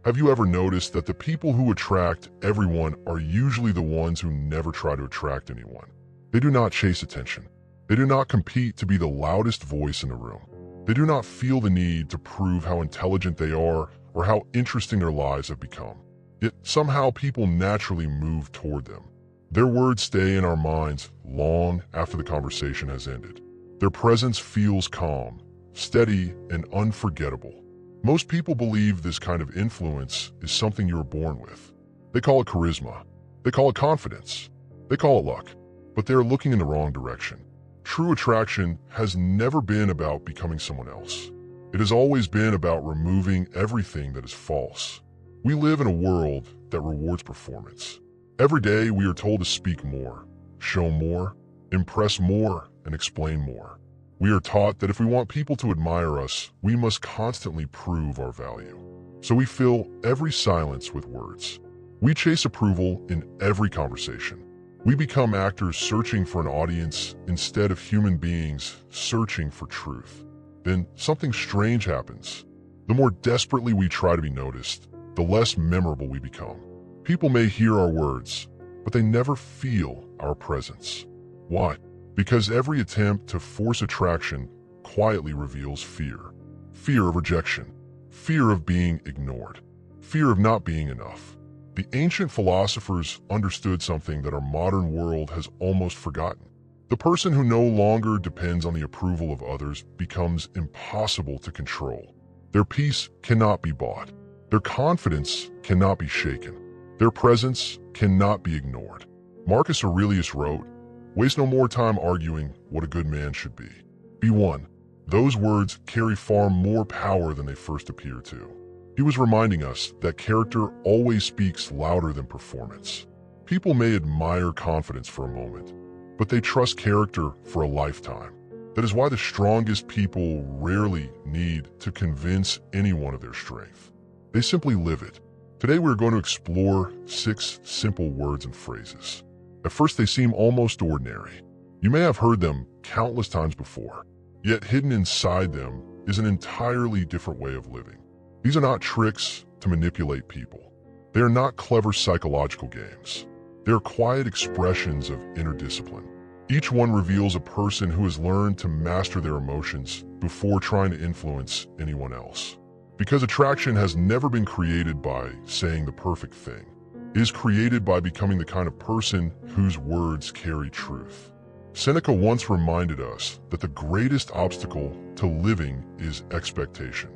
Have you ever noticed that the people who attract everyone are usually the ones who never try to attract anyone? They do not chase attention. They do not compete to be the loudest voice in the room. They do not feel the need to prove how intelligent they are or how interesting their lives have become. Yet somehow people naturally move toward them. Their words stay in our minds long after the conversation has ended. Their presence feels calm, steady, and unforgettable. Most people believe this kind of influence is something you are born with. They call it charisma. They call it confidence. They call it luck. But they are looking in the wrong direction. True attraction has never been about becoming someone else. It has always been about removing everything that is false. We live in a world that rewards performance. Every day we are told to speak more, show more, impress more, and explain more. We are taught that if we want people to admire us, we must constantly prove our value. So we fill every silence with words. We chase approval in every conversation. We become actors searching for an audience instead of human beings searching for truth. Then something strange happens. The more desperately we try to be noticed, the less memorable we become. People may hear our words, but they never feel our presence. Why? Because every attempt to force attraction quietly reveals fear. Fear of rejection. Fear of being ignored. Fear of not being enough. The ancient philosophers understood something that our modern world has almost forgotten. The person who no longer depends on the approval of others becomes impossible to control. Their peace cannot be bought. Their confidence cannot be shaken. Their presence cannot be ignored. Marcus Aurelius wrote, "Waste no more time arguing what a good man should be. Be one." Those words carry far more power than they first appear to. He was reminding us that character always speaks louder than performance. People may admire confidence for a moment, but they trust character for a lifetime. That is why the strongest people rarely need to convince anyone of their strength. They simply live it. Today we're going to explore 6 simple words and phrases. At first they seem almost ordinary. You may have heard them countless times before, yet hidden inside them is an entirely different way of living. These are not tricks to manipulate people. They are not clever psychological games. They are quiet expressions of inner discipline. Each one reveals a person who has learned to master their emotions before trying to influence anyone else. Because attraction has never been created by saying the perfect thing. It is created by becoming the kind of person whose words carry truth. Seneca once reminded us that the greatest obstacle to living is expectation.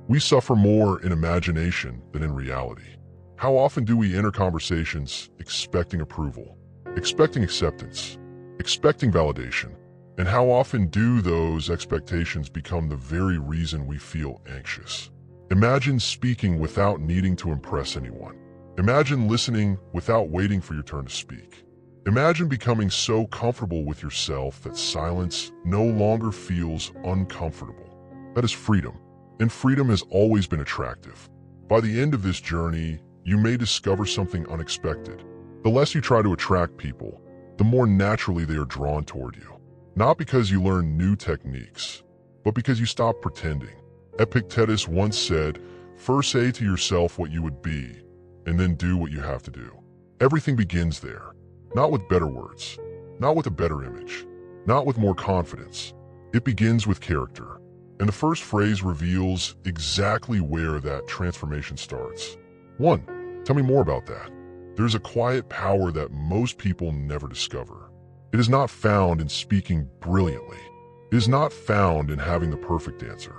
We suffer more in imagination than in reality. How often do we enter conversations expecting approval, expecting acceptance, expecting validation? And how often do those expectations become the very reason we feel anxious? Imagine speaking without needing to impress anyone. Imagine listening without waiting for your turn to speak. Imagine becoming so comfortable with yourself that silence no longer feels uncomfortable. That is freedom. And freedom has always been attractive. By the end of this journey, you may discover something unexpected. The less you try to attract people, the more naturally they are drawn toward you. Not because you learn new techniques, but because you stop pretending. Epictetus once said, "First say to yourself what you would be, and then do what you have to do." Everything begins there. Not with better words, not with a better image, not with more confidence. It begins with character. And the first phrase reveals exactly where that transformation starts. 1. Tell me more about that. There's a quiet power that most people never discover. It is not found in speaking brilliantly. It is not found in having the perfect answer.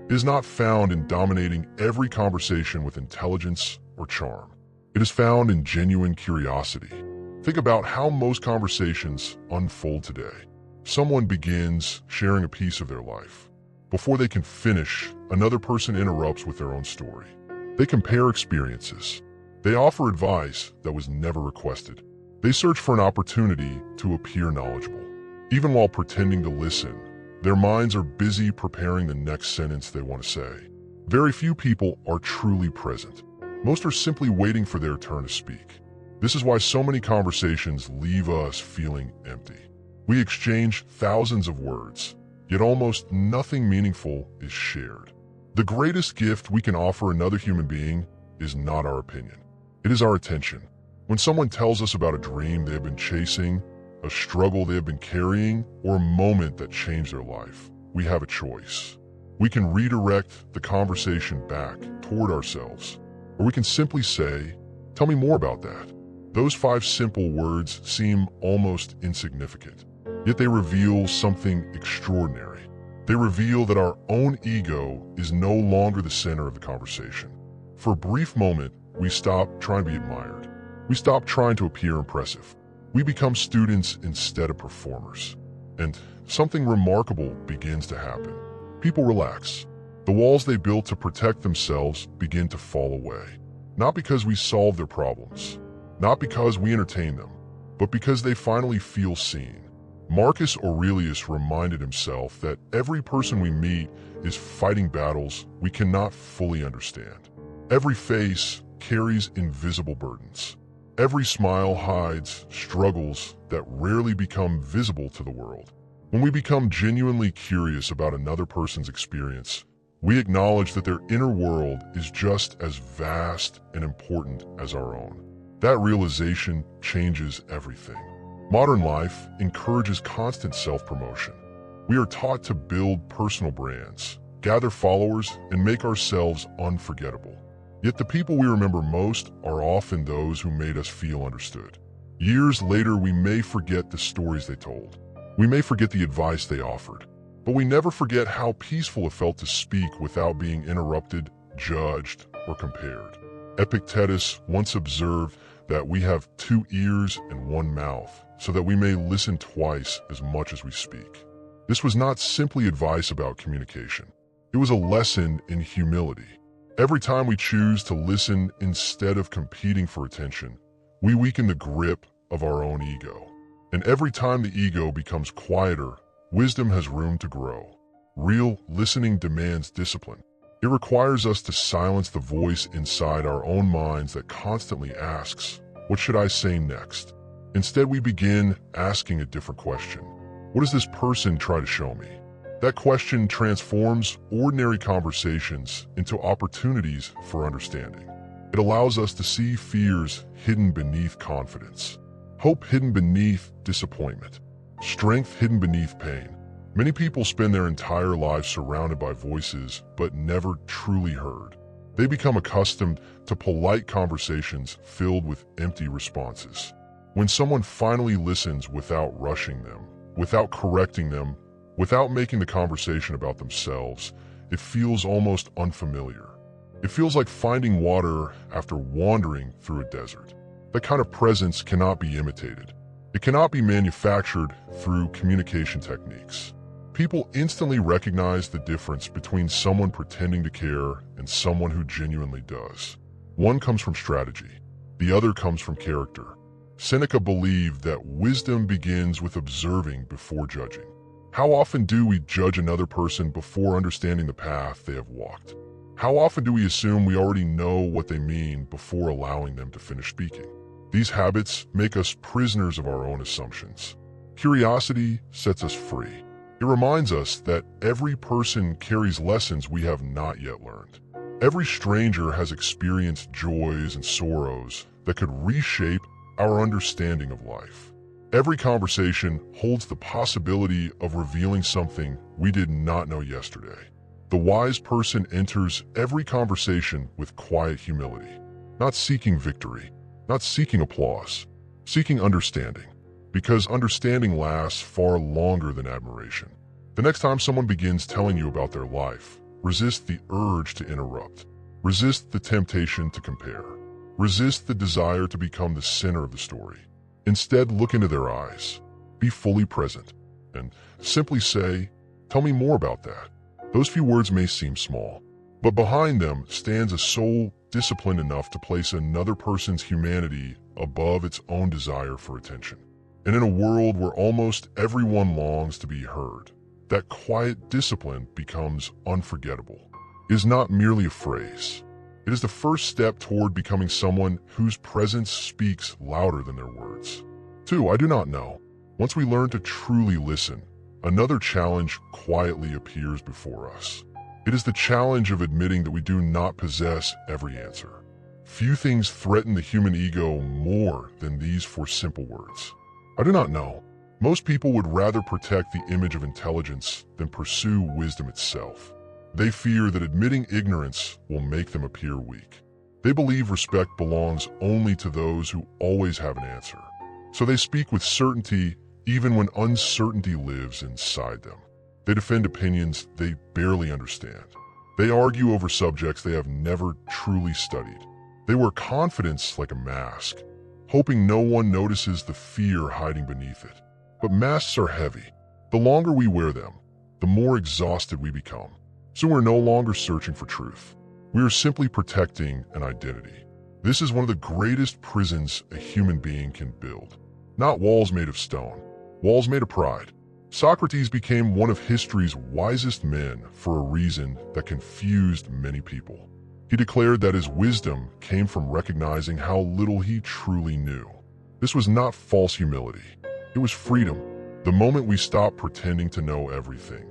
It is not found in dominating every conversation with intelligence or charm. It is found in genuine curiosity. Think about how most conversations unfold today. Someone begins sharing a piece of their life. Before they can finish, another person interrupts with their own story. They compare experiences. They offer advice that was never requested. They search for an opportunity to appear knowledgeable. Even while pretending to listen, their minds are busy preparing the next sentence they want to say. Very few people are truly present. Most are simply waiting for their turn to speak. This is why so many conversations leave us feeling empty. We exchange thousands of words, yet almost nothing meaningful is shared. The greatest gift we can offer another human being is not our opinion. It is our attention. When someone tells us about a dream they have been chasing, a struggle they have been carrying, or a moment that changed their life, we have a choice. We can redirect the conversation back toward ourselves, or we can simply say, "Tell me more about that." Those 5 simple words seem almost insignificant, yet they reveal something extraordinary. They reveal that our own ego is no longer the center of the conversation. For a brief moment, we stop trying to be admired. We stop trying to appear impressive. We become students instead of performers. And something remarkable begins to happen. People relax. The walls they built to protect themselves begin to fall away. Not because we solve their problems, not because we entertain them, but because they finally feel seen. Marcus Aurelius reminded himself that every person we meet is fighting battles we cannot fully understand. Every face carries invisible burdens. Every smile hides struggles that rarely become visible to the world. When we become genuinely curious about another person's experience, we acknowledge that their inner world is just as vast and important as our own. That realization changes everything. Modern life encourages constant self-promotion. We are taught to build personal brands, gather followers, and make ourselves unforgettable. Yet the people we remember most are often those who made us feel understood. Years later, we may forget the stories they told. We may forget the advice they offered. But we never forget how peaceful it felt to speak without being interrupted, judged, or compared. Epictetus once observed that we have 2 ears and 1 mouth, so that we may listen twice as much as we speak. This was not simply advice about communication. It was a lesson in humility. Every time we choose to listen instead of competing for attention, we weaken the grip of our own ego. And every time the ego becomes quieter, wisdom has room to grow. Real listening demands discipline. It requires us to silence the voice inside our own minds that constantly asks, "What should I say next?" Instead, we begin asking a different question. What does this person try to show me? That question transforms ordinary conversations into opportunities for understanding. It allows us to see fears hidden beneath confidence, hope hidden beneath disappointment, strength hidden beneath pain. Many people spend their entire lives surrounded by voices, but never truly heard. They become accustomed to polite conversations filled with empty responses. When someone finally listens without rushing them, without correcting them, without making the conversation about themselves, it feels almost unfamiliar. It feels like finding water after wandering through a desert. That kind of presence cannot be imitated. It cannot be manufactured through communication techniques. People instantly recognize the difference between someone pretending to care and someone who genuinely does. One comes from strategy. The other comes from character. Seneca believed that wisdom begins with observing before judging. How often do we judge another person before understanding the path they have walked? How often do we assume we already know what they mean before allowing them to finish speaking? These habits make us prisoners of our own assumptions. Curiosity sets us free. It reminds us that every person carries lessons we have not yet learned. Every stranger has experienced joys and sorrows that could reshape our understanding of life. Every conversation holds the possibility of revealing something we did not know yesterday. The wise person enters every conversation with quiet humility, not seeking victory, not seeking applause, seeking understanding, because understanding lasts far longer than admiration. The next time someone begins telling you about their life, resist the urge to interrupt. Resist the temptation to compare. Resist the desire to become the center of the story. Instead, look into their eyes, be fully present, and simply say, "Tell me more about that." Those few words may seem small, but behind them stands a soul disciplined enough to place another person's humanity above its own desire for attention. And in a world where almost everyone longs to be heard, that quiet discipline becomes unforgettable. It is not merely a phrase. It is the first step toward becoming someone whose presence speaks louder than their words. 2. I do not know. Once we learn to truly listen, another challenge quietly appears before us. It is the challenge of admitting that we do not possess every answer. Few things threaten the human ego more than these four simple words. I do not know. Most people would rather protect the image of intelligence than pursue wisdom itself. They fear that admitting ignorance will make them appear weak. They believe respect belongs only to those who always have an answer. So they speak with certainty even when uncertainty lives inside them. They defend opinions they barely understand. They argue over subjects they have never truly studied. They wear confidence like a mask, hoping no one notices the fear hiding beneath it. But masks are heavy. The longer we wear them, the more exhausted we become. So we're no longer searching for truth. We are simply protecting an identity. This is one of the greatest prisons a human being can build. Not walls made of stone, walls made of pride. Socrates became one of history's wisest men for a reason that confused many people. He declared that his wisdom came from recognizing how little he truly knew. This was not false humility. It was freedom. The moment we stop pretending to know everything,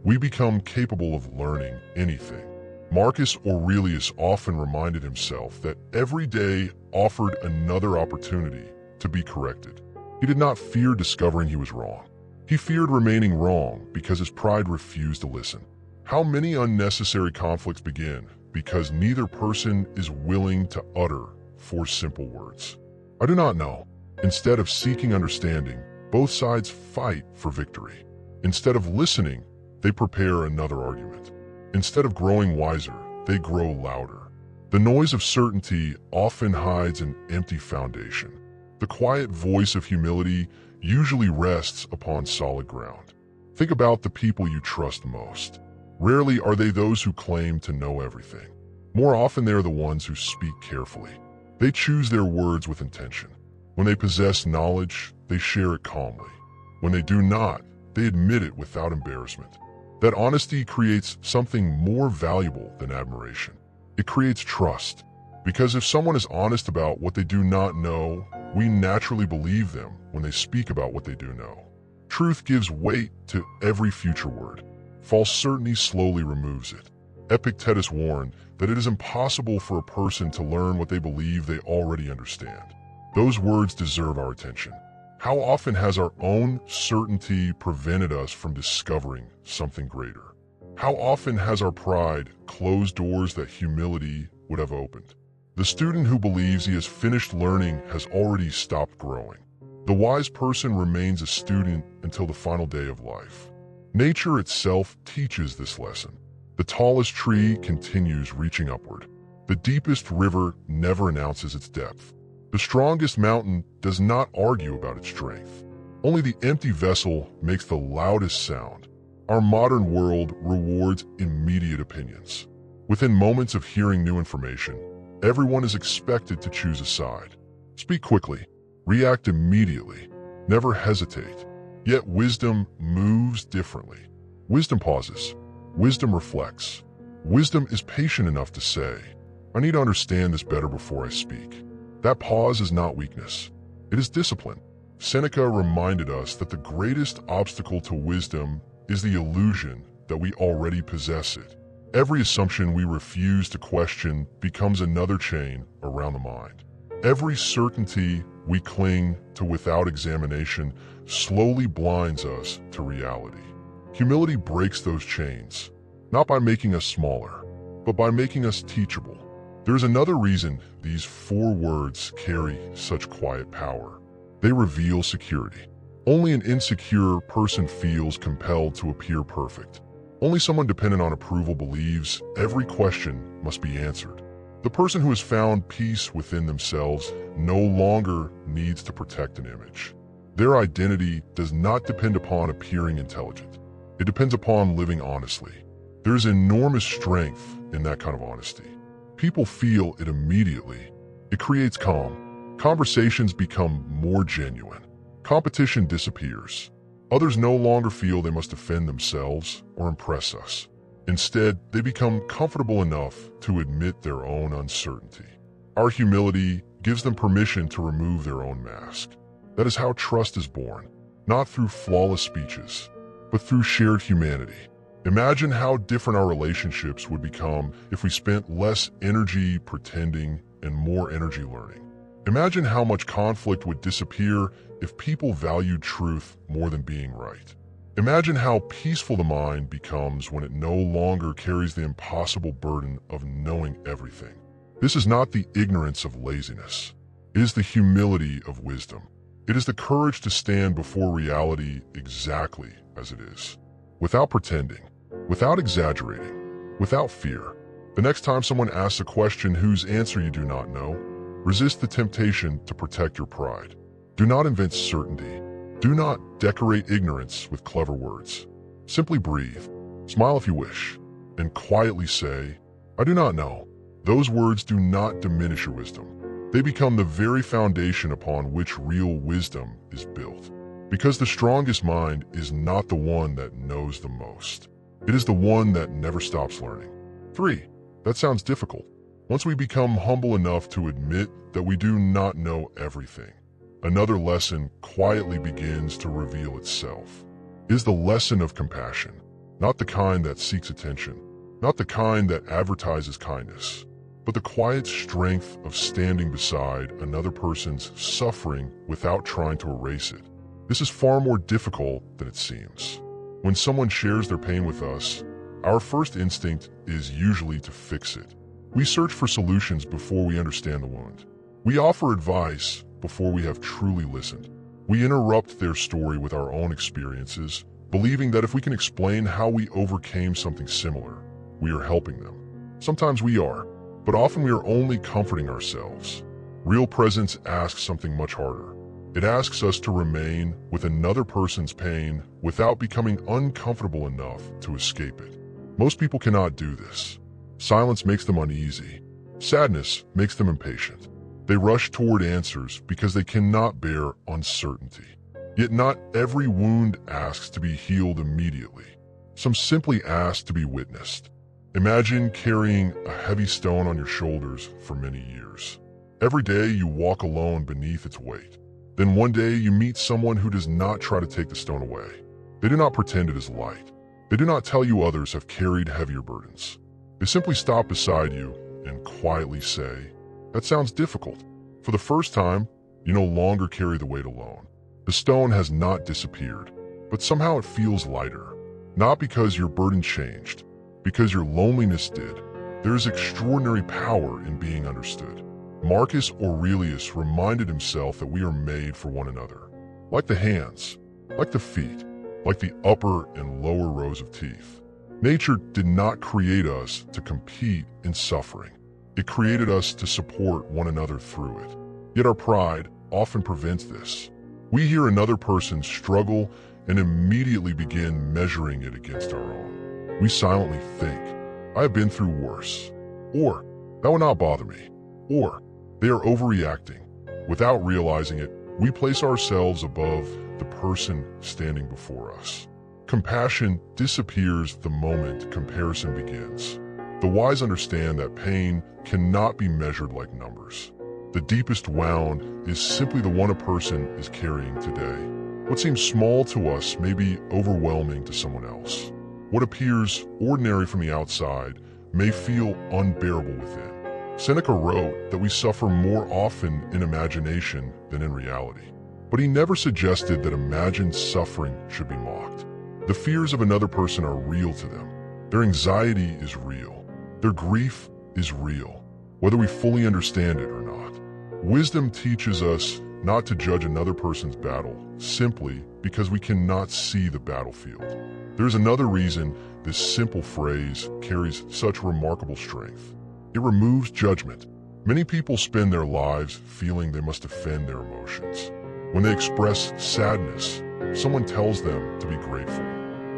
we become capable of learning anything. Marcus Aurelius often reminded himself that every day offered another opportunity to be corrected. He did not fear discovering he was wrong. He feared remaining wrong because his pride refused to listen. How many unnecessary conflicts begin because neither person is willing to utter four simple words? I do not know. Instead of seeking understanding, both sides fight for victory. Instead of listening, they prepare another argument. Instead of growing wiser, they grow louder. The noise of certainty often hides an empty foundation. The quiet voice of humility usually rests upon solid ground. Think about the people you trust most. Rarely are they those who claim to know everything. More often they are the ones who speak carefully. They choose their words with intention. When they possess knowledge, they share it calmly. When they do not, they admit it without embarrassment. That honesty creates something more valuable than admiration. It creates trust. Because if someone is honest about what they do not know, we naturally believe them when they speak about what they do know. Truth gives weight to every future word. False certainty slowly removes it. Epictetus warned that it is impossible for a person to learn what they believe they already understand. Those words deserve our attention. How often has our own certainty prevented us from discovering something greater? How often has our pride closed doors that humility would have opened? The student who believes he has finished learning has already stopped growing. The wise person remains a student until the final day of life. Nature itself teaches this lesson. The tallest tree continues reaching upward. The deepest river never announces its depth. The strongest mountain does not argue about its strength. Only the empty vessel makes the loudest sound. Our modern world rewards immediate opinions. Within moments of hearing new information, everyone is expected to choose a side. Speak quickly, react immediately, never hesitate. Yet wisdom moves differently. Wisdom pauses. Wisdom reflects. Wisdom is patient enough to say, I need to understand this better before I speak. That pause is not weakness. It is discipline. Seneca reminded us that the greatest obstacle to wisdom is the illusion that we already possess it. Every assumption we refuse to question becomes another chain around the mind. Every certainty we cling to without examination slowly blinds us to reality. Humility breaks those chains, not by making us smaller, but by making us teachable. There is another reason these four words carry such quiet power. They reveal security. Only an insecure person feels compelled to appear perfect. Only someone dependent on approval believes every question must be answered. The person who has found peace within themselves no longer needs to protect an image. Their identity does not depend upon appearing intelligent. It depends upon living honestly. There is enormous strength in that kind of honesty. People feel it immediately. It creates calm. Conversations become more genuine. Competition disappears. Others no longer feel they must defend themselves or impress us. Instead, they become comfortable enough to admit their own uncertainty. Our humility gives them permission to remove their own mask. That is how trust is born, not through flawless speeches, but through shared humanity. Imagine how different our relationships would become if we spent less energy pretending and more energy learning. Imagine how much conflict would disappear if people valued truth more than being right. Imagine how peaceful the mind becomes when it no longer carries the impossible burden of knowing everything. This is not the ignorance of laziness. It is the humility of wisdom. It is the courage to stand before reality exactly as it is, without pretending, without exaggerating, without fear. The next time someone asks a question whose answer you do not know, resist the temptation to protect your pride. Do not invent certainty. Do not decorate ignorance with clever words. Simply breathe, smile if you wish, and quietly say, "I do not know." Those words do not diminish your wisdom. They become the very foundation upon which real wisdom is built. Because the strongest mind is not the one that knows the most. It is the one that never stops learning. 3. That sounds difficult. Once we become humble enough to admit that we do not know everything, another lesson quietly begins to reveal itself. It is the lesson of compassion, not the kind that seeks attention, not the kind that advertises kindness, but the quiet strength of standing beside another person's suffering without trying to erase it. This is far more difficult than it seems. When someone shares their pain with us, our first instinct is usually to fix it. We search for solutions before we understand the wound. We offer advice before we have truly listened. We interrupt their story with our own experiences, believing that if we can explain how we overcame something similar, we are helping them. Sometimes we are, but often we are only comforting ourselves. Real presence asks something much harder. It asks us to remain with another person's pain without becoming uncomfortable enough to escape it. Most people cannot do this. Silence makes them uneasy. Sadness makes them impatient. They rush toward answers because they cannot bear uncertainty. Yet not every wound asks to be healed immediately. Some simply ask to be witnessed. Imagine carrying a heavy stone on your shoulders for many years. Every day you walk alone beneath its weight. Then one day you meet someone who does not try to take the stone away. They do not pretend it is light. They do not tell you others have carried heavier burdens. They simply stop beside you and quietly say, "That sounds difficult." For the first time, you no longer carry the weight alone. The stone has not disappeared, but somehow it feels lighter. Not because your burden changed, because your loneliness did. There is extraordinary power in being understood. Marcus Aurelius reminded himself that we are made for one another. Like the hands, like the feet, like the upper and lower rows of teeth. Nature did not create us to compete in suffering. It created us to support one another through it. Yet our pride often prevents this. We hear another person struggle and immediately begin measuring it against our own. We silently think, "I have been through worse," or "that would not bother me," or "they are overreacting." Without realizing it, we place ourselves above the person standing before us. Compassion disappears the moment comparison begins. The wise understand that pain cannot be measured like numbers. The deepest wound is simply the one a person is carrying today. What seems small to us may be overwhelming to someone else. What appears ordinary from the outside may feel unbearable within. Seneca wrote that we suffer more often in imagination than in reality. But he never suggested that imagined suffering should be mocked. The fears of another person are real to them. Their anxiety is real. Their grief is real, whether we fully understand it or not. Wisdom teaches us not to judge another person's battle simply because we cannot see the battlefield. There's another reason this simple phrase carries such remarkable strength. It removes judgment. Many people spend their lives feeling they must defend their emotions. When they express sadness, someone tells them to be grateful.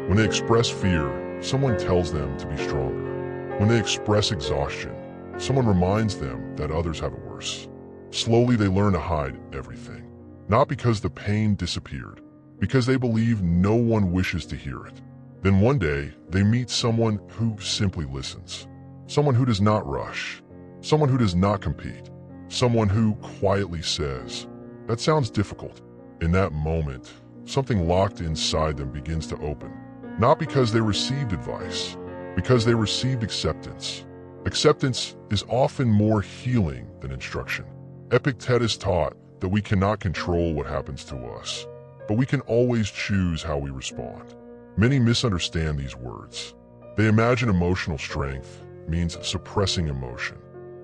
When they express fear, someone tells them to be stronger. When they express exhaustion, someone reminds them that others have it worse. Slowly they learn to hide everything. Not because the pain disappeared, because they believe no one wishes to hear it. Then one day, they meet someone who simply listens. Someone who does not rush. Someone who does not compete. Someone who quietly says, "That sounds difficult." In that moment, something locked inside them begins to open. Not because they received advice, because they received acceptance. Acceptance is often more healing than instruction. Epictetus taught that we cannot control what happens to us, but we can always choose how we respond. Many misunderstand these words. They imagine emotional strength means suppressing emotion.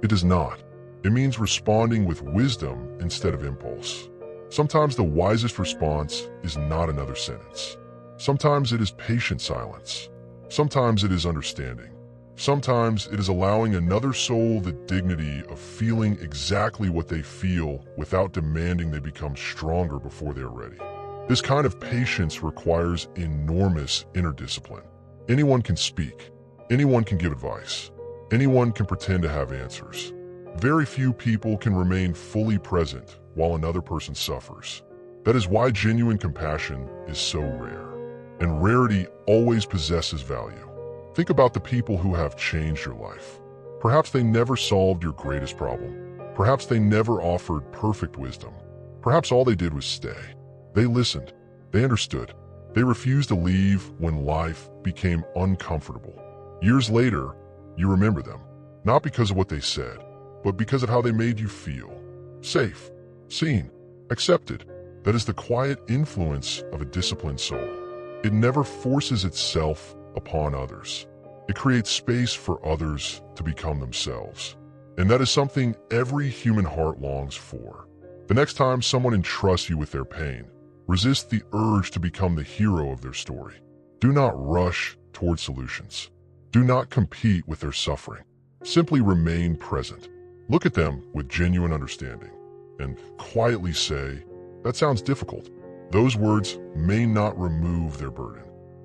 It does not. It means responding with wisdom instead of impulse. Sometimes the wisest response is not another sentence. Sometimes it is patient silence. Sometimes it is understanding. Sometimes it is allowing another soul the dignity of feeling exactly what they feel without demanding they become stronger before they are ready. This kind of patience requires enormous inner discipline. Anyone can speak. Anyone can give advice. Anyone can pretend to have answers. Very few people can remain fully present while another person suffers. That is why genuine compassion is so rare. And rarity always possesses value. Think about the people who have changed your life. Perhaps they never solved your greatest problem. Perhaps they never offered perfect wisdom. Perhaps all they did was stay. They listened. They understood. They refused to leave when life became uncomfortable. Years later, you remember them, not because of what they said, but because of how they made you feel. Safe, seen, accepted. That is the quiet influence of a disciplined soul. It never forces itself upon others. It creates space for others to become themselves. And that is something every human heart longs for. The next time someone entrusts you with their pain, resist the urge to become the hero of their story. Do not rush toward solutions. Do not compete with their suffering. Simply remain present. Look at them with genuine understanding and quietly say, "That sounds difficult." Those words may not remove their burden,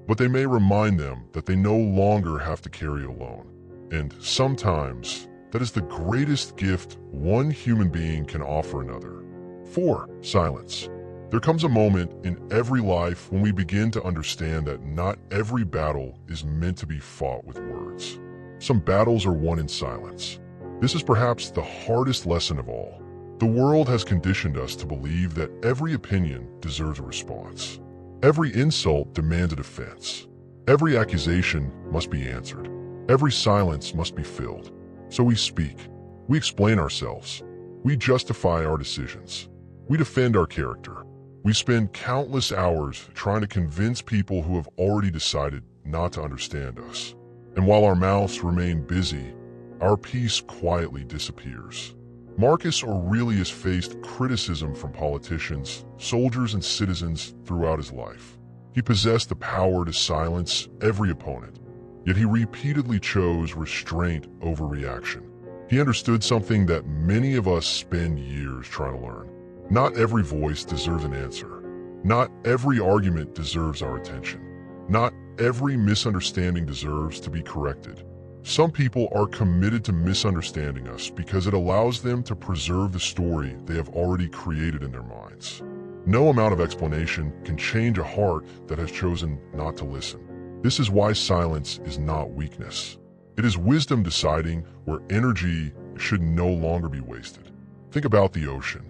but they may remind them that they no longer have to carry it alone. And sometimes, that is the greatest gift one human being can offer another. 4. Silence. There comes a moment in every life when we begin to understand that not every battle is meant to be fought with words. Some battles are won in silence. This is perhaps the hardest lesson of all. The world has conditioned us to believe that every opinion deserves a response. Every insult demands a defense. Every accusation must be answered. Every silence must be filled. So we speak. We explain ourselves. We justify our decisions. We defend our character. We spend countless hours trying to convince people who have already decided not to understand us. And while our mouths remain busy, our peace quietly disappears. Marcus Aurelius faced criticism from politicians, soldiers, and citizens throughout his life. He possessed the power to silence every opponent, yet he repeatedly chose restraint over reaction. He understood something that many of us spend years trying to learn. Not every voice deserves an answer. Not every argument deserves our attention. Not every misunderstanding deserves to be corrected. Some people are committed to misunderstanding us because it allows them to preserve the story they have already created in their minds. No amount of explanation can change a heart that has chosen not to listen. This is why silence is not weakness. It is wisdom deciding where energy should no longer be wasted. Think about the ocean.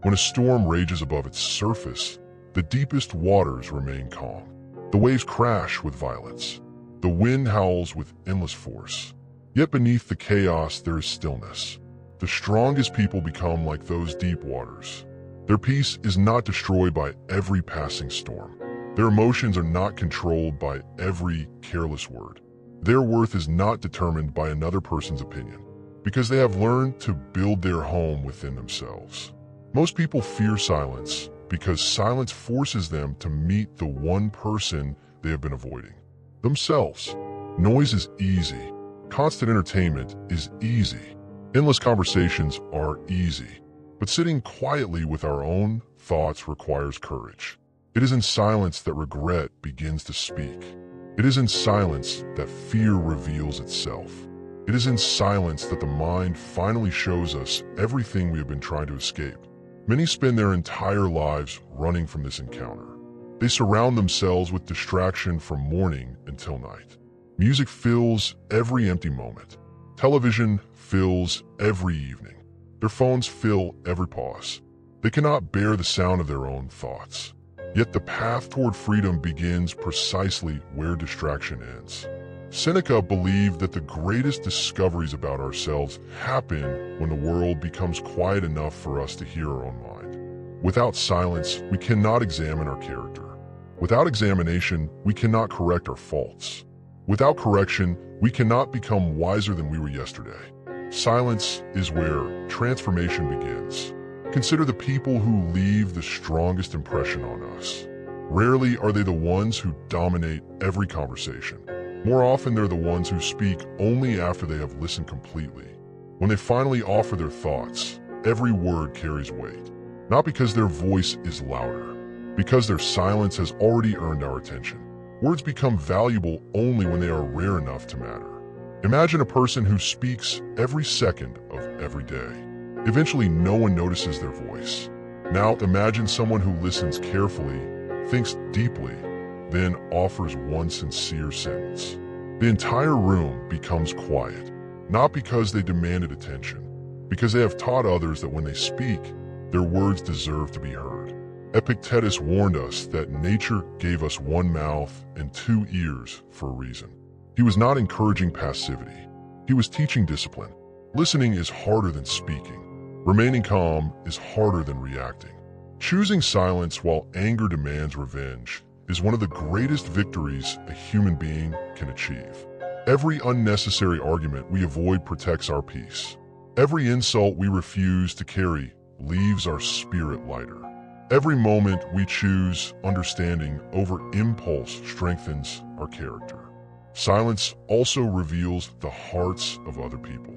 When a storm rages above its surface, the deepest waters remain calm. The waves crash with violence. The wind howls with endless force. Yet beneath the chaos there is stillness. The strongest people become like those deep waters. Their peace is not destroyed by every passing storm. Their emotions are not controlled by every careless word. Their worth is not determined by another person's opinion, because they have learned to build their home within themselves. Most people fear silence because silence forces them to meet the one person they have been avoiding. Themselves. Noise is easy. Constant entertainment is easy. Endless conversations are easy. But sitting quietly with our own thoughts requires courage. It is in silence that regret begins to speak. It is in silence that fear reveals itself. It is in silence that the mind finally shows us everything we have been trying to escape. Many spend their entire lives running from this encounter. They surround themselves with distraction from morning until night. Music fills every empty moment. Television fills every evening. Their phones fill every pause. They cannot bear the sound of their own thoughts. Yet the path toward freedom begins precisely where distraction ends. Seneca believed that the greatest discoveries about ourselves happen when the world becomes quiet enough for us to hear our own mind. Without silence, we cannot examine our character. Without examination, we cannot correct our faults. Without correction, we cannot become wiser than we were yesterday. Silence is where transformation begins. Consider the people who leave the strongest impression on us. Rarely are they the ones who dominate every conversation. More often, they're the ones who speak only after they have listened completely. When they finally offer their thoughts, every word carries weight. Not because their voice is louder, because their silence has already earned our attention. Words become valuable only when they are rare enough to matter. Imagine a person who speaks every second of every day. Eventually, no one notices their voice. Now, imagine someone who listens carefully, thinks deeply, then offers one sincere sentence. The entire room becomes quiet, not because they demanded attention, because they have taught others that when they speak, their words deserve to be heard. Epictetus warned us that nature gave us one mouth and two ears for a reason. He was not encouraging passivity. He was teaching discipline. Listening is harder than speaking. Remaining calm is harder than reacting. Choosing silence while anger demands revenge is one of the greatest victories a human being can achieve. Every unnecessary argument we avoid protects our peace. Every insult we refuse to carry leaves our spirit lighter. Every moment we choose understanding over impulse strengthens our character. Silence also reveals the hearts of other people.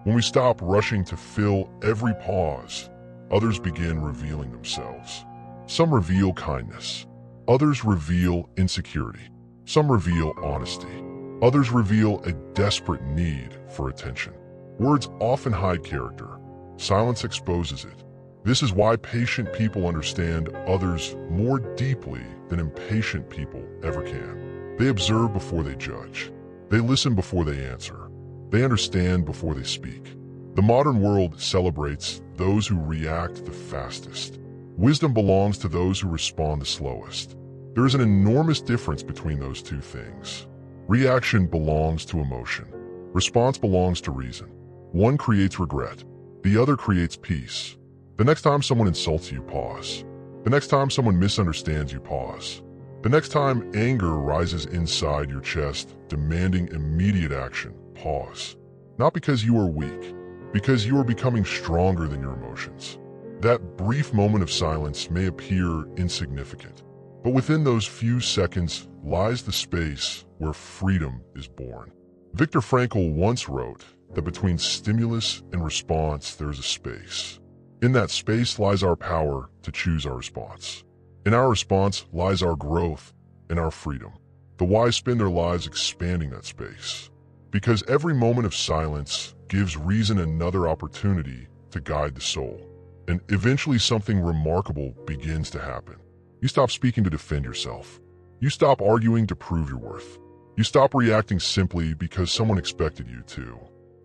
When we stop rushing to fill every pause, others begin revealing themselves. Some reveal kindness. Others reveal insecurity. Some reveal honesty. Others reveal a desperate need for attention. Words often hide character. Silence exposes it. This is why patient people understand others more deeply than impatient people ever can. They observe before they judge. They listen before they answer. They understand before they speak. The modern world celebrates those who react the fastest. Wisdom belongs to those who respond the slowest. There is an enormous difference between those two things. Reaction belongs to emotion. Response belongs to reason. One creates regret. The other creates peace. The next time someone insults you, pause. The next time someone misunderstands you, pause. The next time anger rises inside your chest, demanding immediate action, pause. Not because you are weak, because you are becoming stronger than your emotions. That brief moment of silence may appear insignificant, but within those few seconds lies the space where freedom is born. Viktor Frankl once wrote that between stimulus and response there is a space. In that space lies our power to choose our response. In our response lies our growth and our freedom. The wise spend their lives expanding that space, because every moment of silence gives reason another opportunity to guide the soul. And eventually something remarkable begins to happen. You stop speaking to defend yourself. You stop arguing to prove your worth. You stop reacting simply because someone expected you to.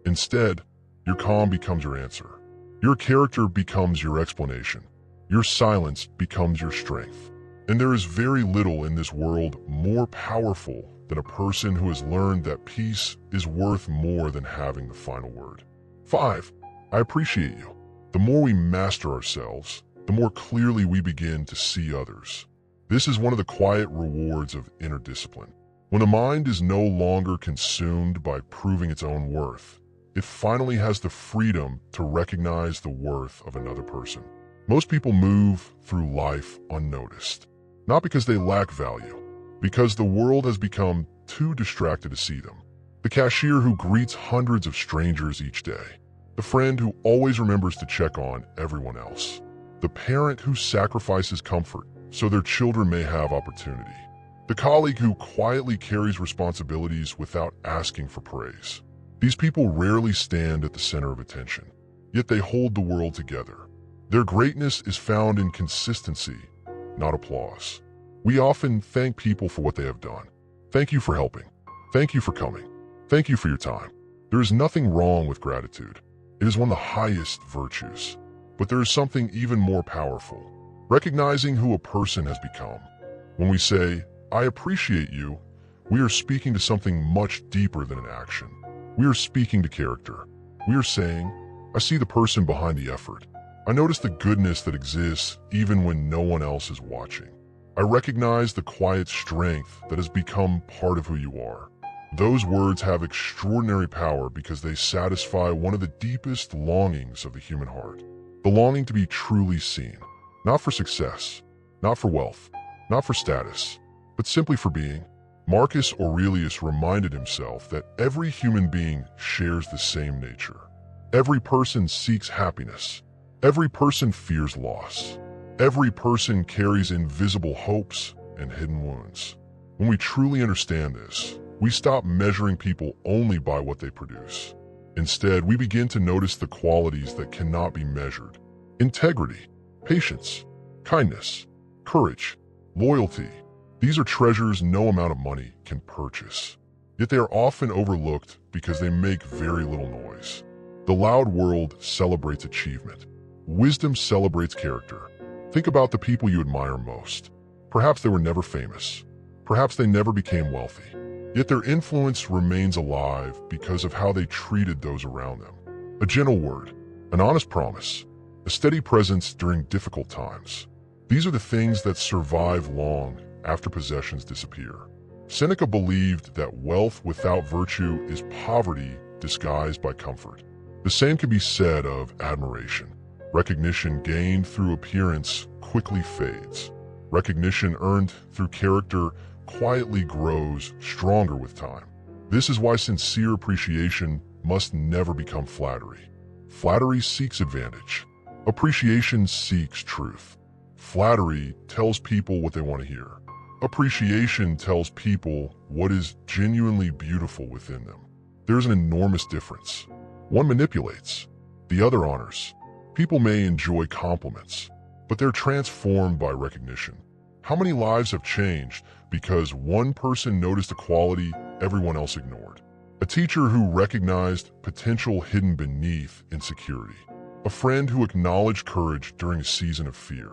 Instead, your calm becomes your answer. Your character becomes your explanation. Your silence becomes your strength. And there is very little in this world more powerful than a person who has learned that peace is worth more than having the final word. 5. I appreciate you. The more we master ourselves, the more clearly we begin to see others. This is one of the quiet rewards of inner discipline. When the mind is no longer consumed by proving its own worth, it finally has the freedom to recognize the worth of another person. Most people move through life unnoticed, not because they lack value, because the world has become too distracted to see them. The cashier who greets hundreds of strangers each day, the friend who always remembers to check on everyone else, the parent who sacrifices comfort so their children may have opportunity, the colleague who quietly carries responsibilities without asking for praise. These people rarely stand at the center of attention, yet they hold the world together. Their greatness is found in consistency, not applause. We often thank people for what they have done. Thank you for helping. Thank you for coming. Thank you for your time. There is nothing wrong with gratitude. It is one of the highest virtues. But there is something even more powerful: recognizing who a person has become. When we say, I appreciate you, we are speaking to something much deeper than an action. We are speaking to character. We are saying, I see the person behind the effort. I notice the goodness that exists even when no one else is watching. I recognize the quiet strength that has become part of who you are. Those words have extraordinary power because they satisfy one of the deepest longings of the human heart. The longing to be truly seen, not for success, not for wealth, not for status, but simply for being. Marcus Aurelius reminded himself that every human being shares the same nature. Every person seeks happiness. Every person fears loss. Every person carries invisible hopes and hidden wounds. When we truly understand this, we stop measuring people only by what they produce. Instead, we begin to notice the qualities that cannot be measured. Integrity, patience, kindness, courage, loyalty. These are treasures no amount of money can purchase. Yet they are often overlooked because they make very little noise. The loud world celebrates achievement. Wisdom celebrates character. Think about the people you admire most. Perhaps they were never famous. Perhaps they never became wealthy. Yet their influence remains alive because of how they treated those around them. A gentle word, an honest promise, a steady presence during difficult times. These are the things that survive long after possessions disappear. Seneca believed that wealth without virtue is poverty disguised by comfort. The same can be said of admiration. Recognition gained through appearance quickly fades. Recognition earned through character quietly grows stronger with time. This is why sincere appreciation must never become flattery. Flattery seeks advantage. Appreciation seeks truth. Flattery tells people what they want to hear. Appreciation tells people what is genuinely beautiful within them. There's an enormous difference. One manipulates, the other honors. People may enjoy compliments, but they're transformed by recognition. How many lives have changed because one person noticed a quality everyone else ignored? A teacher who recognized potential hidden beneath insecurity. A friend who acknowledged courage during a season of fear.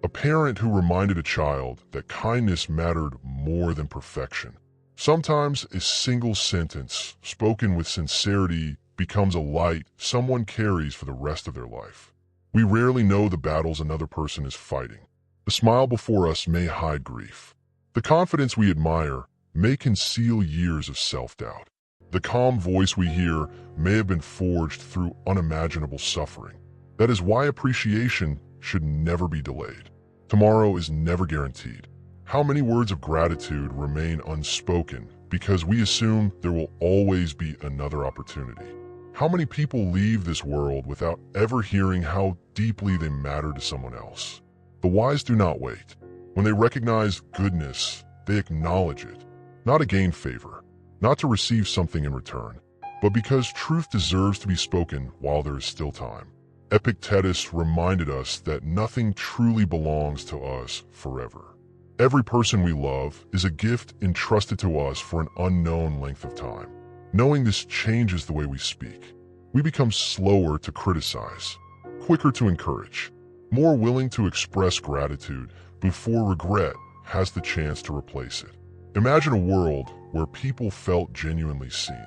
A parent who reminded a child that kindness mattered more than perfection. Sometimes a single sentence spoken with sincerity becomes a light someone carries for the rest of their life. We rarely know the battles another person is fighting. The smile before us may hide grief. The confidence we admire may conceal years of self-doubt. The calm voice we hear may have been forged through unimaginable suffering. That is why appreciation should never be delayed. Tomorrow is never guaranteed. How many words of gratitude remain unspoken because we assume there will always be another opportunity? How many people leave this world without ever hearing how deeply they matter to someone else? The wise do not wait. When they recognize goodness, they acknowledge it, not to gain favor, not to receive something in return, but because truth deserves to be spoken while there is still time. Epictetus reminded us that nothing truly belongs to us forever. Every person we love is a gift entrusted to us for an unknown length of time. Knowing this changes the way we speak. We become slower to criticize, quicker to encourage, more willing to express gratitude before regret has the chance to replace it. Imagine a world where people felt genuinely seen,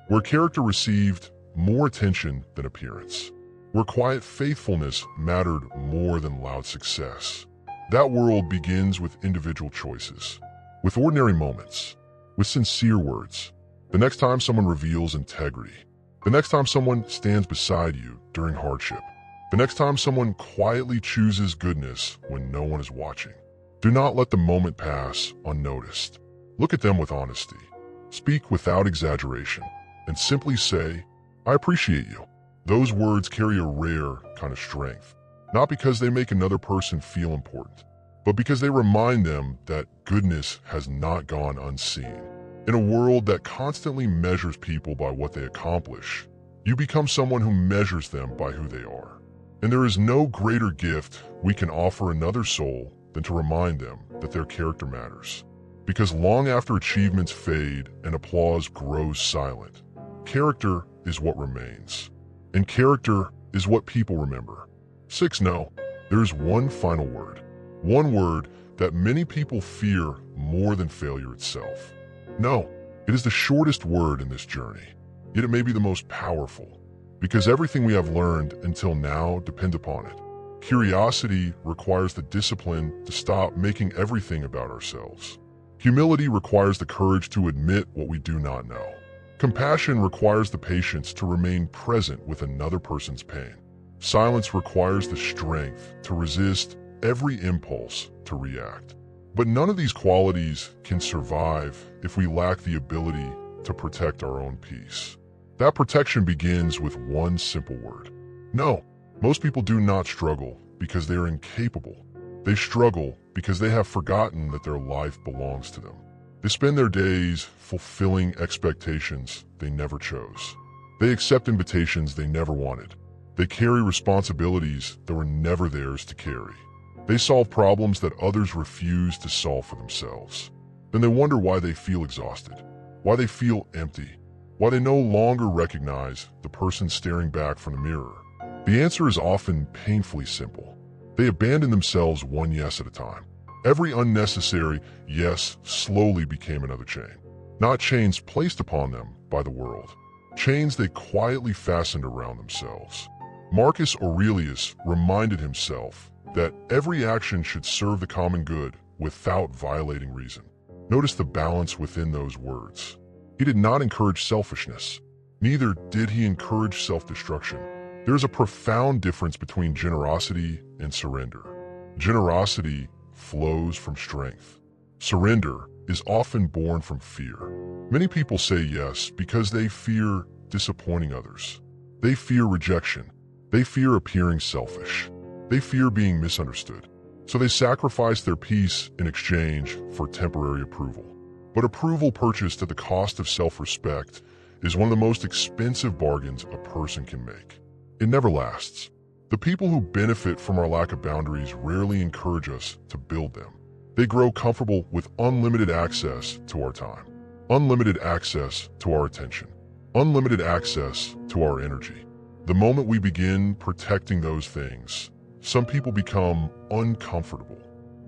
where character received more attention than appearance, where quiet faithfulness mattered more than loud success. That world begins with individual choices, with ordinary moments, with sincere words. The next time someone reveals integrity, the next time someone stands beside you during hardship, the next time someone quietly chooses goodness when no one is watching. Do not let the moment pass unnoticed. Look at them with honesty. Speak without exaggeration, and simply say, I appreciate you. Those words carry a rare kind of strength, not because they make another person feel important, but because they remind them that goodness has not gone unseen. In a world that constantly measures people by what they accomplish, you become someone who measures them by who they are. And there is no greater gift we can offer another soul than to remind them that their character matters. Because long after achievements fade and applause grows silent, character is what remains. And character is what people remember. 6. No, there is one final word. One word that many people fear more than failure itself. No, it is the shortest word in this journey, yet it may be the most powerful, because everything we have learned until now depends upon it. Curiosity requires the discipline to stop making everything about ourselves. Humility requires the courage to admit what we do not know. Compassion requires the patience to remain present with another person's pain. Silence requires the strength to resist every impulse to react. But none of these qualities can survive if we lack the ability to protect our own peace. That protection begins with one simple word. No, most people do not struggle because they are incapable. They struggle because they have forgotten that their life belongs to them. They spend their days fulfilling expectations they never chose. They accept invitations they never wanted. They carry responsibilities that were never theirs to carry. They solve problems that others refuse to solve for themselves. Then they wonder why they feel exhausted, why they feel empty, why they no longer recognize the person staring back from the mirror. The answer is often painfully simple. They abandon themselves one yes at a time. Every unnecessary yes slowly became another chain. Not chains placed upon them by the world. Chains they quietly fastened around themselves. Marcus Aurelius reminded himself that every action should serve the common good without violating reason. Notice the balance within those words. He did not encourage selfishness. Neither did he encourage self-destruction. There is a profound difference between generosity and surrender. Generosity flows from strength. Surrender is often born from fear. Many people say yes because they fear disappointing others. They fear rejection. They fear appearing selfish. They fear being misunderstood. So they sacrifice their peace in exchange for temporary approval. But approval purchased at the cost of self-respect is one of the most expensive bargains a person can make. It never lasts. The people who benefit from our lack of boundaries rarely encourage us to build them. They grow comfortable with unlimited access to our time, unlimited access to our attention, unlimited access to our energy. The moment we begin protecting those things, some people become uncomfortable.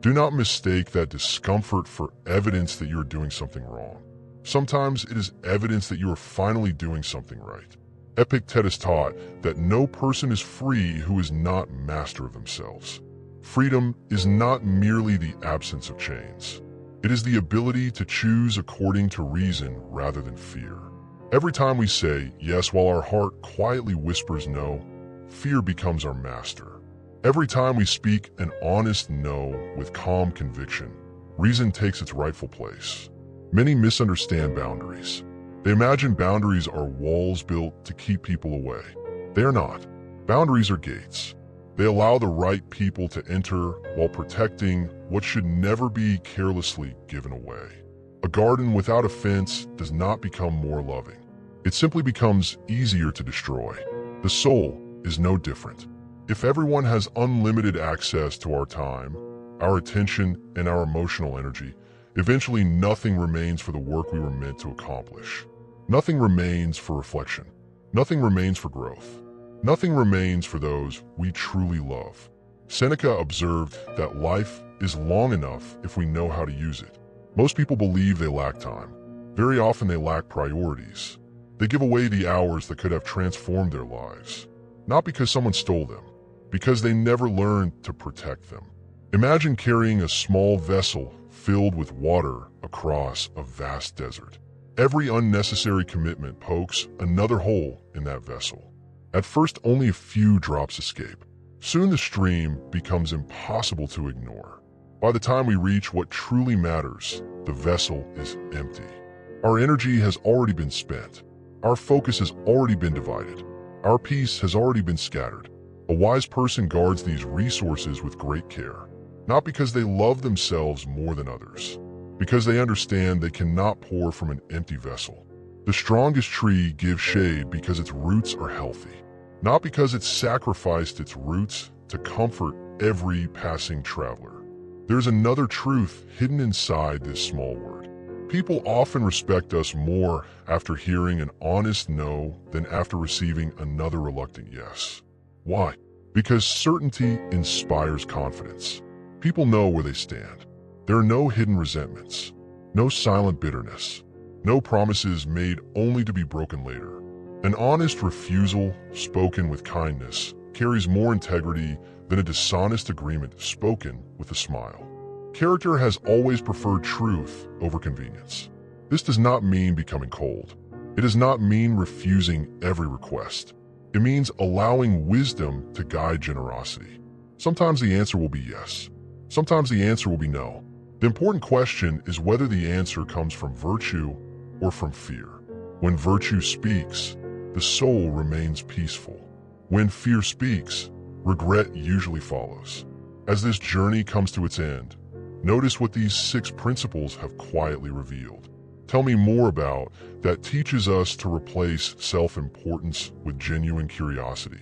Do not mistake that discomfort for evidence that you are doing something wrong. Sometimes it is evidence that you are finally doing something right. Epictetus taught that no person is free who is not master of themselves. Freedom is not merely the absence of chains. It is the ability to choose according to reason rather than fear. Every time we say yes while our heart quietly whispers no, fear becomes our master. Every time we speak an honest no with calm conviction, reason takes its rightful place. Many misunderstand boundaries. They imagine boundaries are walls built to keep people away. They are not. Boundaries are gates. They allow the right people to enter while protecting what should never be carelessly given away. A garden without a fence does not become more loving. It simply becomes easier to destroy. The soul is no different. If everyone has unlimited access to our time, our attention, and our emotional energy, eventually nothing remains for the work we were meant to accomplish. Nothing remains for reflection. Nothing remains for growth. Nothing remains for those we truly love. Seneca observed that life is long enough if we know how to use it. Most people believe they lack time. Very often they lack priorities. They give away the hours that could have transformed their lives. Not because someone stole them, because they never learned to protect them. Imagine carrying a small vessel filled with water across a vast desert. Every unnecessary commitment pokes another hole in that vessel. At first, only a few drops escape. Soon the stream becomes impossible to ignore. By the time we reach what truly matters, the vessel is empty. Our energy has already been spent. Our focus has already been divided. Our peace has already been scattered. A wise person guards these resources with great care, not because they love themselves more than others, because they understand they cannot pour from an empty vessel. The strongest tree gives shade because its roots are healthy, not because it sacrificed its roots to comfort every passing traveler. There's another truth hidden inside this small word. People often respect us more after hearing an honest no than after receiving another reluctant yes. Why? Because certainty inspires confidence. People know where they stand. There are no hidden resentments, no silent bitterness, No promises made only to be broken later. An honest refusal, spoken with kindness, carries more integrity than a dishonest agreement spoken with a smile. Character has always preferred truth over convenience. This does not mean becoming cold. It does not mean refusing every request. It means allowing wisdom to guide generosity. Sometimes the answer will be yes. Sometimes the answer will be no. The important question is whether the answer comes from virtue or from fear. When virtue speaks, the soul remains peaceful. When fear speaks, regret usually follows. As this journey comes to its end, notice what these 6 principles have quietly revealed. Tell me more about that teaches us to replace self-importance with genuine curiosity.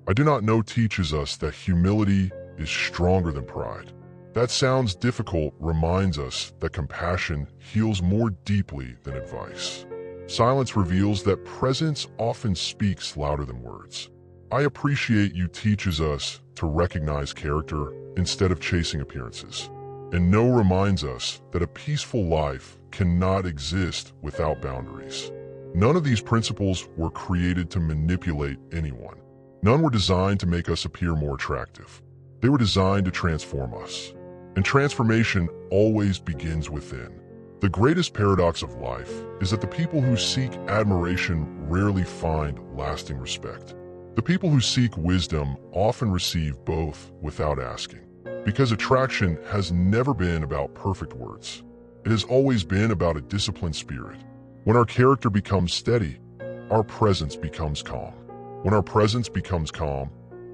I do not know teaches us that humility is stronger than pride. That sounds difficult reminds us that compassion heals more deeply than advice. Silence reveals that presence often speaks louder than words. I appreciate you teaches us to recognize character instead of chasing appearances. And no reminds us that a peaceful life cannot exist without boundaries. None of these principles were created to manipulate anyone. None were designed to make us appear more attractive. They were designed to transform us. And transformation always begins within. The greatest paradox of life is that the people who seek admiration rarely find lasting respect. The people who seek wisdom often receive both without asking. Because attraction has never been about perfect words. It has always been about a disciplined spirit. When our character becomes steady, our presence becomes calm. When our presence becomes calm,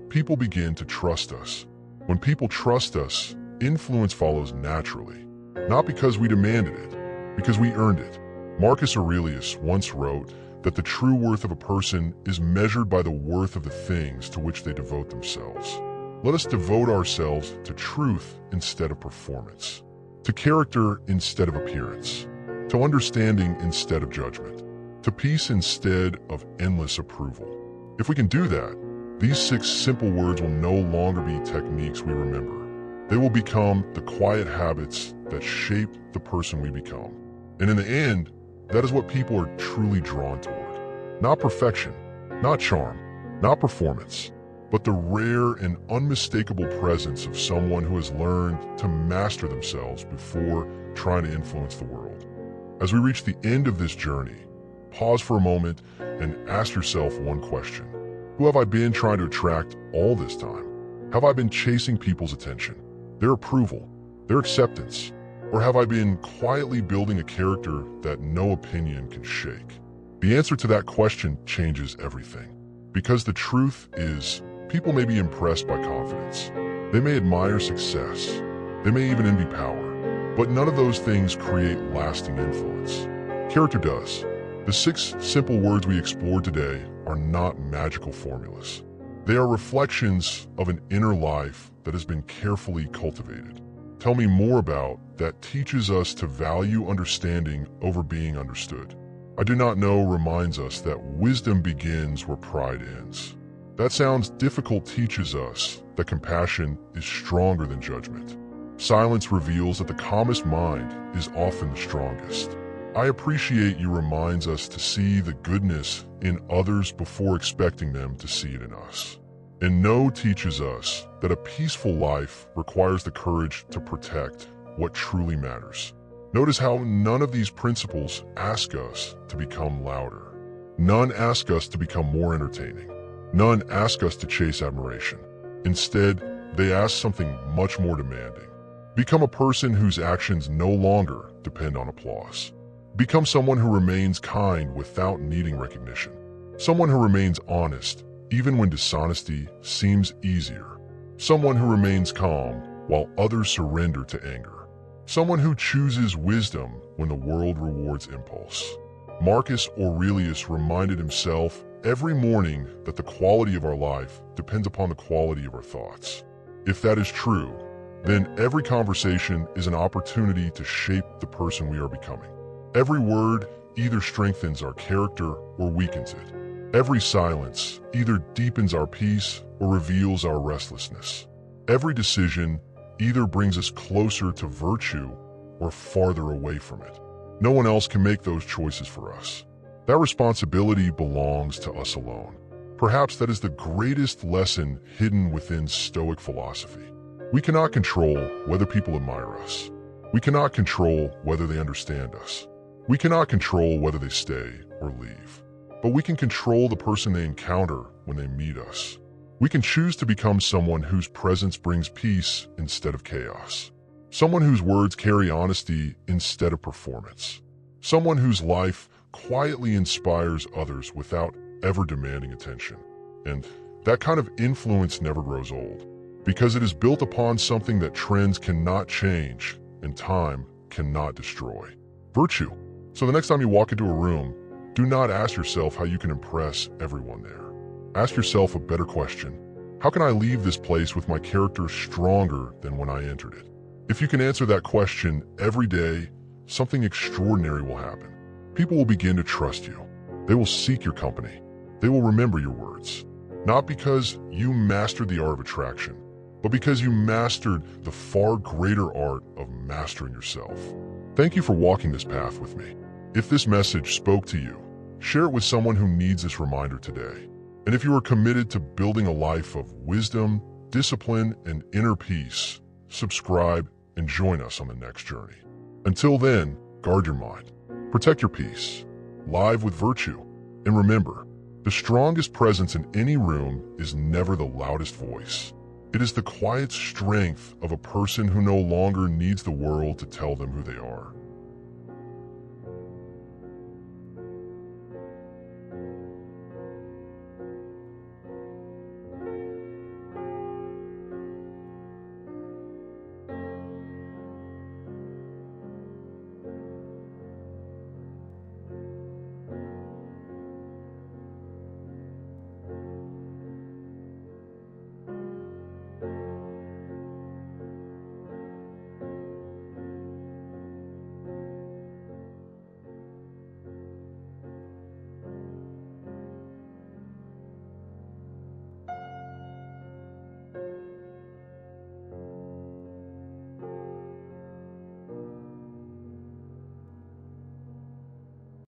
people begin to trust us. When people trust us, influence follows naturally. Not because we demanded it, because we earned it. Marcus Aurelius once wrote that the true worth of a person is measured by the worth of the things to which they devote themselves. Let us devote ourselves to truth instead of performance, to character instead of appearance, to understanding instead of judgment, to peace instead of endless approval. If we can do that, these 6 simple words will no longer be techniques we remember. They will become the quiet habits that shape the person we become. And in the end, that is what people are truly drawn toward. Not perfection, not charm, not performance, but the rare and unmistakable presence of someone who has learned to master themselves before trying to influence the world. As we reach the end of this journey, pause for a moment and ask yourself one question. Who have I been trying to attract all this time? Have I been chasing people's attention, their approval, their acceptance? Or have I been quietly building a character that no opinion can shake? The answer to that question changes everything. Because the truth is, people may be impressed by confidence. They may admire success. They may even envy power. But none of those things create lasting influence. Character does. The 6 simple words we explored today are not magical formulas. They are reflections of an inner life that has been carefully cultivated. Tell me more about that teaches us to value understanding over being understood. I do not know reminds us that wisdom begins where pride ends. That sounds difficult teaches us that compassion is stronger than judgment. Silence reveals that the calmest mind is often the strongest. I appreciate you reminds us to see the goodness in others before expecting them to see it in us. And know teaches us that a peaceful life requires the courage to protect what truly matters. Notice how none of these principles ask us to become louder. None ask us to become more entertaining. None ask us to chase admiration. Instead, they ask something much more demanding. Become a person whose actions no longer depend on applause. Become someone who remains kind without needing recognition. Someone who remains honest, even when dishonesty seems easier. Someone who remains calm while others surrender to anger. Someone who chooses wisdom when the world rewards impulse. Marcus Aurelius reminded himself every morning that the quality of our life depends upon the quality of our thoughts. If that is true, then every conversation is an opportunity to shape the person we are becoming. Every word either strengthens our character or weakens it. Every silence either deepens our peace or reveals our restlessness. Every decision either brings us closer to virtue or farther away from it. No one else can make those choices for us. That responsibility belongs to us alone. Perhaps that is the greatest lesson hidden within Stoic philosophy. We cannot control whether people admire us. We cannot control whether they understand us. We cannot control whether they stay or leave. But we can control the person they encounter when they meet us. We can choose to become someone whose presence brings peace instead of chaos. Someone whose words carry honesty instead of performance. Someone whose life quietly inspires others without ever demanding attention. And that kind of influence never grows old, because it is built upon something that trends cannot change and time cannot destroy: virtue. So the next time you walk into a room, do not ask yourself how you can impress everyone there. Ask yourself a better question: how can I leave this place with my character stronger than when I entered it? If you can answer that question every day, something extraordinary will happen. People will begin to trust you. They will seek your company. They will remember your words. Not because you mastered the art of attraction, but because you mastered the far greater art of mastering yourself. Thank you for walking this path with me. If this message spoke to you, share it with someone who needs this reminder today. And if you are committed to building a life of wisdom, discipline, and inner peace, subscribe and join us on the next journey. Until then, guard your mind, protect your peace, live with virtue, and remember, the strongest presence in any room is never the loudest voice. It is the quiet strength of a person who no longer needs the world to tell them who they are.